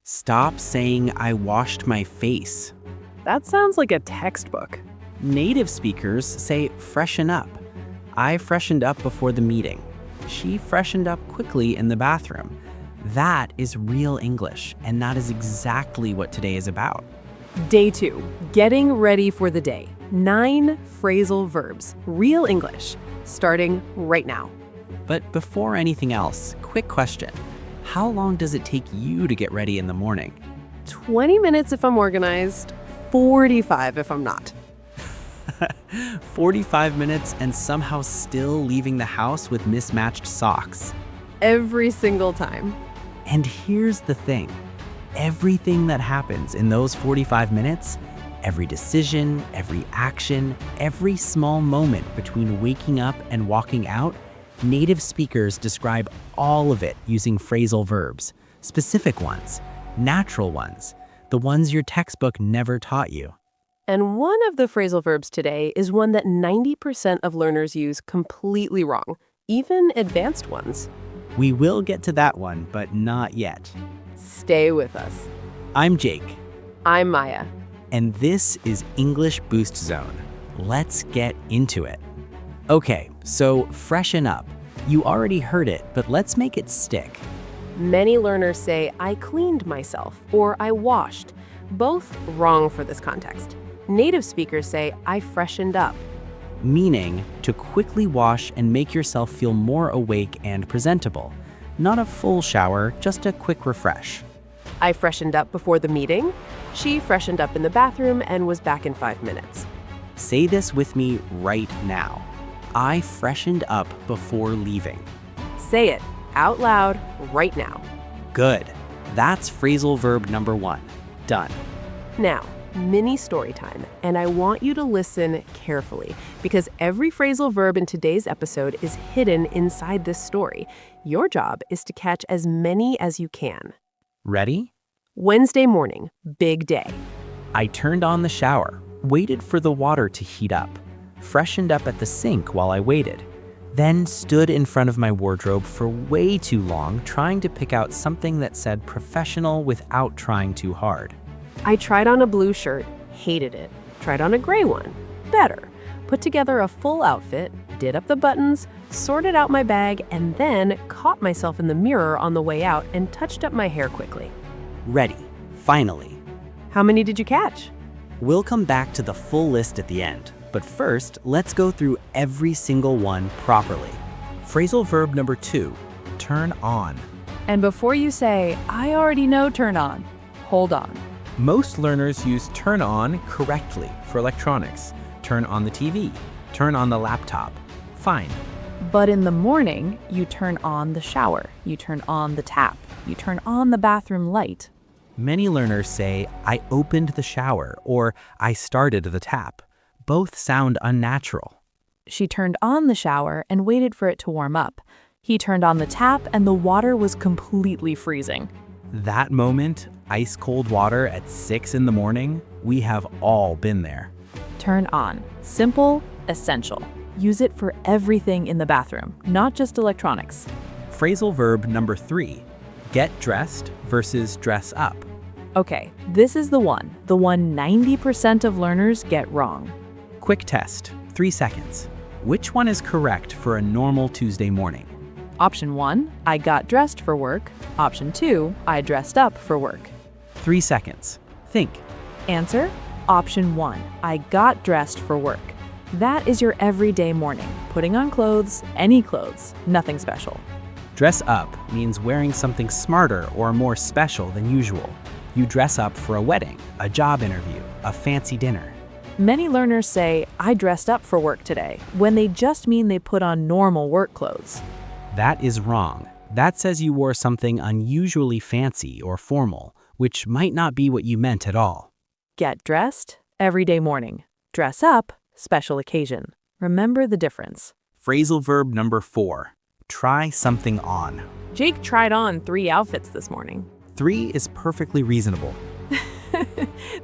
Stop saying I washed my face. That sounds like a textbook. Native speakers say freshen up. I freshened up before the meeting. She freshened up quickly in the bathroom. That is real English, and that is exactly what today is about. Day 2, getting ready for the day. 9 phrasal verbs, real English, starting right now. But before anything else, quick question. How long does it take you to get ready in the morning? 20 minutes if I'm organized, 45 if I'm not. 45 minutes and somehow still leaving the house with mismatched socks. Every single time. And here's the thing. Everything that happens in those 45 minutes, every decision, every action, every small moment between waking up and walking out, native speakers describe all of it using phrasal verbs, specific ones, natural ones, the ones your textbook never taught you. And one of the phrasal verbs today is one that 90% of learners use completely wrong, even advanced ones. We will get to that one, but not yet. Stay with us. I'm Jake. I'm Maya. And this is English Boost Zone. Let's get into it. Okay, so freshen up. You already heard it, but let's make it stick. Many learners say, I cleaned myself or I washed. Both wrong for this context. Native speakers say, I freshened up. Meaning to quickly wash and make yourself feel more awake and presentable. Not a full shower, just a quick refresh. I freshened up before the meeting. She freshened up in the bathroom and was back in 5 minutes. Say this with me right now. I freshened up before leaving. Say it out loud right now. Good. That's phrasal verb number 1. Done. Now, mini story time, and I want you to listen carefully because every phrasal verb in today's episode is hidden inside this story. Your job is to catch as many as you can. Ready? Wednesday morning, big day. I turned on the shower, waited for the water to heat up, freshened up at the sink while I waited, then stood in front of my wardrobe for way too long trying to pick out something that said professional without trying too hard. I tried on a blue shirt, hated it. Tried on a gray one, better. Put together a full outfit, did up the buttons, sorted out my bag, and then caught myself in the mirror on the way out and touched up my hair quickly. Ready. Finally. How many did you catch? We'll come back to the full list at the end, but first, let's go through every single one properly. Phrasal verb number 2, turn on. And before you say, I already know turn on, hold on. Most learners use turn on correctly for electronics. Turn on the TV, turn on the laptop. Fine. But in the morning, you turn on the shower, you turn on the tap, you turn on the bathroom light. Many learners say, I opened the shower or I started the tap. Both sound unnatural. She turned on the shower and waited for it to warm up. He turned on the tap and the water was completely freezing. That moment, ice cold water at 6 in the morning, we have all been there. Turn on. Simple, essential. Use it for everything in the bathroom, not just electronics. Phrasal verb number 3, get dressed versus dress up. Okay, this is the one 90% of learners get wrong. Quick test, 3 seconds. Which one is correct for a normal Tuesday morning? Option 1, I got dressed for work. Option 2, I dressed up for work. 3 seconds. Think. Answer, option 1, I got dressed for work. That is your everyday morning, putting on clothes, any clothes, nothing special. Dress up means wearing something smarter or more special than usual. You dress up for a wedding, a job interview, a fancy dinner. Many learners say, I dressed up for work today, when they just mean they put on normal work clothes. That is wrong. That says you wore something unusually fancy or formal, which might not be what you meant at all. Get dressed, everyday morning. Dress up, special occasion. Remember the difference. Phrasal verb number 4, try something on. Jake tried on 3 outfits this morning. 3 is perfectly reasonable.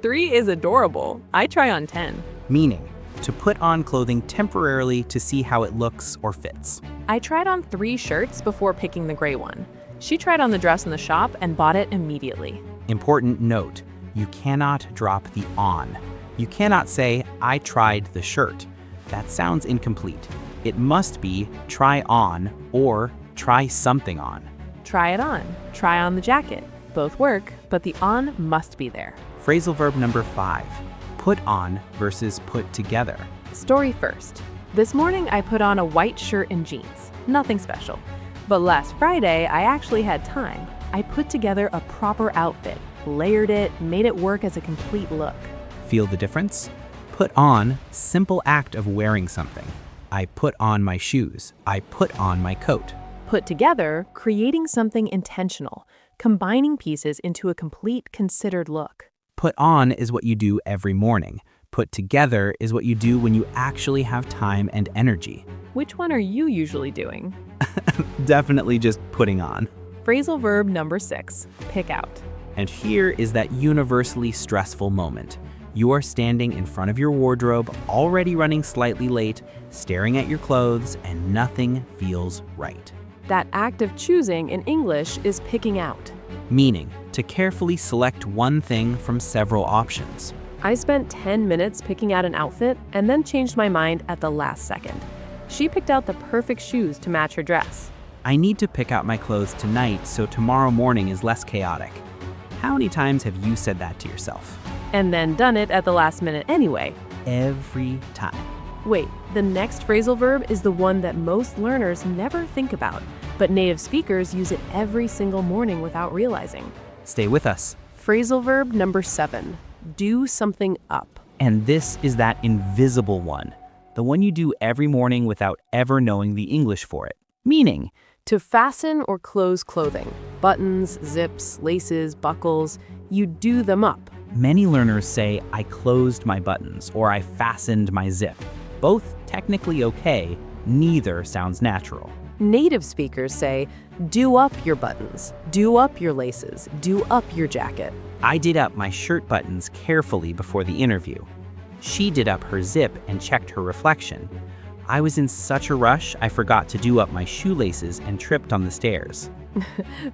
3 is adorable. I try on 10. Meaning, to put on clothing temporarily to see how it looks or fits. I tried on 3 shirts before picking the gray one. She tried on the dress in the shop and bought it immediately. Important note, you cannot drop the on. You cannot say, I tried the shirt. That sounds incomplete. It must be try on or try something on. Try it on. Try on the jacket. Both work, but the on must be there. Phrasal verb number 5, put on versus put together. Story first. This morning I put on a white shirt and jeans. Nothing special. But last Friday I actually had time. I put together a proper outfit, layered it, made it work as a complete look. Feel the difference? Put on, simple act of wearing something. I put on my shoes. I put on my coat. Put together, creating something intentional, combining pieces into a complete, considered look. Put on is what you do every morning. Put together is what you do when you actually have time and energy. Which one are you usually doing? Definitely just putting on. Phrasal verb number 6, pick out. And here is that universally stressful moment. You are standing in front of your wardrobe, already running slightly late, staring at your clothes, and nothing feels right. That act of choosing in English is picking out. Meaning, to carefully select one thing from several options. I spent 10 minutes picking out an outfit and then changed my mind at the last second. She picked out the perfect shoes to match her dress. I need to pick out my clothes tonight so tomorrow morning is less chaotic. How many times have you said that to yourself? And then done it at the last minute anyway. Every time. Wait, the next phrasal verb is the one that most learners never think about, but native speakers use it every single morning without realizing. Stay with us. Phrasal verb number 7, do something up. And this is that invisible one, the one you do every morning without ever knowing the English for it. Meaning, To fasten or close clothing, buttons, zips, laces, buckles, you do them up. many learners say, I closed my buttons or I fastened my zip. Both technically okay, neither sounds natural. Native speakers say, do up your buttons, do up your laces, do up your jacket. I did up my shirt buttons carefully before the interview. She did up her zip and checked her reflection. I was in such a rush, I forgot to do up my shoelaces and tripped on the stairs.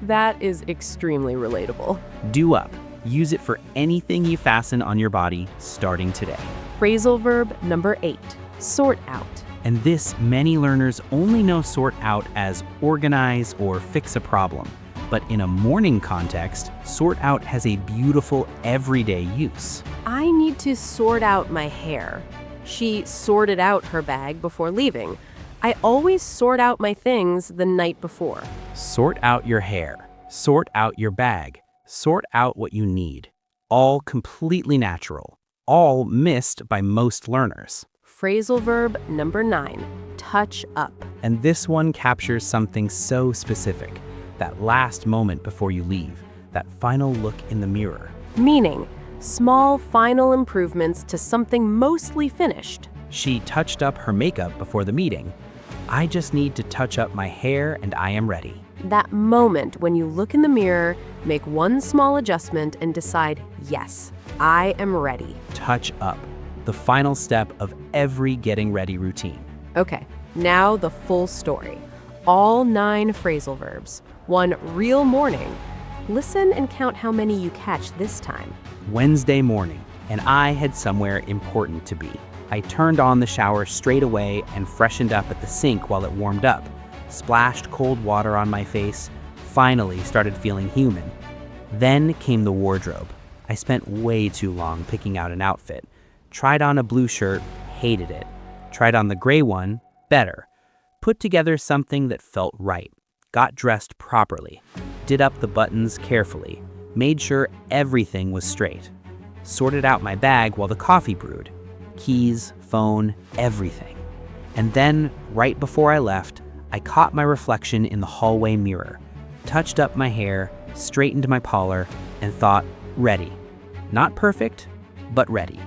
That is extremely relatable. Do up. Use it for anything you fasten on your body starting today. Phrasal verb number 8, sort out. And this, many learners only know sort out as organize or fix a problem. But in a morning context, sort out has a beautiful everyday use. I need to sort out my hair. She sorted out her bag before leaving. I always sort out my things the night before. Sort out your hair. Sort out your bag. Sort out what you need. All completely natural. All missed by most learners. Phrasal verb number 9, touch up. And this one captures something so specific. That last moment before you leave. That final look in the mirror. Meaning, small final improvements to something mostly finished. She touched up her makeup before the meeting. I just need to touch up my hair and I am ready. That moment when you look in the mirror, make one small adjustment and decide, yes, I am ready. Touch up. The final step of every getting ready routine. Okay, now the full story. All 9 phrasal verbs, one real morning. Listen and count how many you catch this time. Wednesday morning, and I had somewhere important to be. I turned on the shower straight away and freshened up at the sink while it warmed up. Splashed cold water on my face, finally started feeling human. Then came the wardrobe. I spent way too long picking out an outfit. Tried on a blue shirt, hated it. Tried on the gray one, better. Put together something that felt right. Got dressed properly. Did up the buttons carefully. Made sure everything was straight. Sorted out my bag while the coffee brewed. Keys, phone, everything. And then, right before I left, I caught my reflection in the hallway mirror, touched up my hair, straightened my collar, and thought, ready. Not perfect, but ready.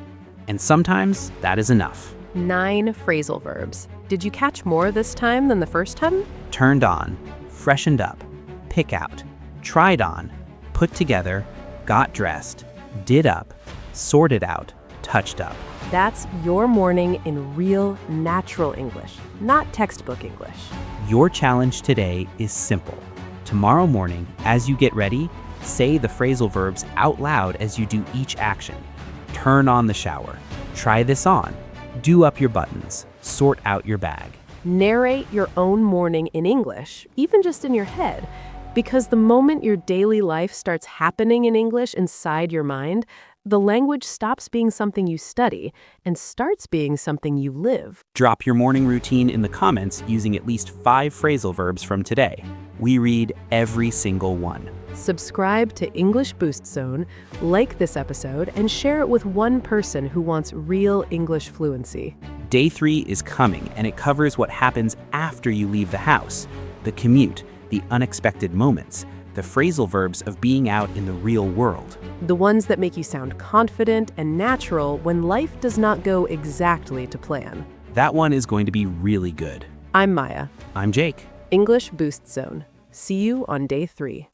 And sometimes that is enough. 9 phrasal verbs. Did you catch more this time than the first time? Turned on, freshened up, pick out, tried on, put together, got dressed, did up, sorted out, touched up. That's your morning in real, natural English, not textbook English. Your challenge today is simple. Tomorrow morning, as you get ready, Say the phrasal verbs out loud as you do each action. Turn on the shower. Try this on. Do up your buttons. Sort out your bag. Narrate your own morning in English, even just in your head, because the moment your daily life starts happening in English inside your mind, the language stops being something you study and starts being something you live. Drop your morning routine in the comments using at least 5 phrasal verbs from today. We read every single one. Subscribe to English Boost Zone, like this episode, and share it with one person who wants real English fluency. Day 3 is coming, and it covers what happens after you leave the house, the commute, the unexpected moments, the phrasal verbs of being out in the real world. The ones that make you sound confident and natural when life does not go exactly to plan. That one is going to be really good. I'm Maya. I'm Jake. English Boost Zone. See you on day 3.